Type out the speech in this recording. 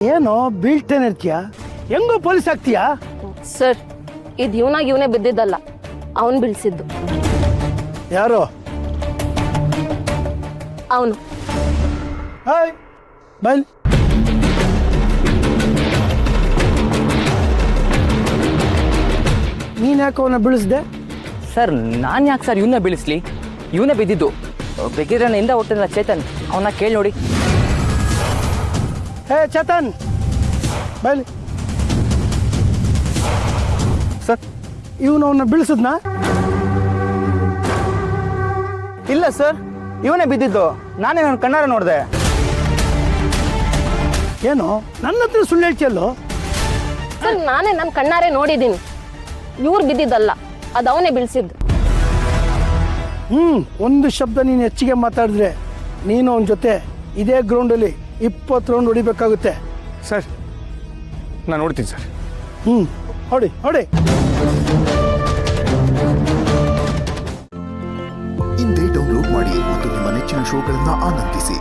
ಏನೋ ಬೀಳ್ತೇನೆ ಇರ್ತೀಯ, ಹೆಂಗೋ ಪೊಲೀಸ್ ಆಗ್ತೀಯಾ? ಸರ್, ಇದು ಇವನೇ ಬಿದ್ದಿದ್ದಲ್ಲ, ಅವನು ಬೀಳ್ಸಿದ್ದು. ಯಾರು? ಅವನು. ಹಾಯ್ ಬೈಲ್. ನೀನು ಯಾಕೆ ಅವನ್ನ ಬೀಳಿಸ್ದೆ? ಸರ್, ನಾನು ಯಾಕೆ ಸರ್ ಇವನ್ನ ಬೀಳಿಸ್ಲಿ? ಇವನೇ ಬಿದ್ದಿದ್ದು. ಬೇಕಿದ್ರೆ ಹಿಂದೆ ಹೊಟ್ಟಿಲ್ಲ ಚೇತನ್, ಅವನ್ನ ಕೇಳಿ ನೋಡಿ. ಹೇ ಚೇತನ್, ಬೈಲಿ. ಸರ್, ಇವನು ಅವನ್ನ ಬೀಳಿಸಿದ್ನಾ? ಇಲ್ಲ ಸರ್, ಇವನೇ ಬಿದ್ದಿದ್ದು. ನಾನೇ ನನ್ನ ಕಣ್ಣಾರೆ ನೋಡಿದೆ. ಏನು ನನ್ನ ಹತ್ರ ಸುಳ್ಳು ಹೇಳ್ತಿಯಲ್ಲೋ? ಸರ್, ನಾನೇ ನನ್ನ ಕಣ್ಣಾರೆ ನೋಡಿದ್ದೀನಿ. ಇವ್ರು ಬಿದ್ದಿದ್ದಲ್ಲ, ಅದು ಅವನೇ ಬೀಳ್ಸಿದ್ದು. ಒಂದು ಶಬ್ದ ನೀನು ಹೆಚ್ಚಿಗೆ ಮಾತಾಡಿದ್ರೆ ನೀನು ಅವನ ಜೊತೆ ಇದೇ ಗ್ರೌಂಡಲ್ಲಿ 20 ರೌಂಡ್ ಹೊಡಿಬೇಕಾಗುತ್ತೆ. ಸರ್, ನಾನು ನೋಡ್ತೀನಿ ಸರ್. ಹೊಡಿ ಹೊಡಿ. ಇಂದೇ ಡೌನ್ಲೋಡ್ ಮಾಡಿ ಮತ್ತು ನಿಮ್ಮ ನೆಚ್ಚಿನ ಶೋಗಳನ್ನು ಆನಂದಿಸಿ.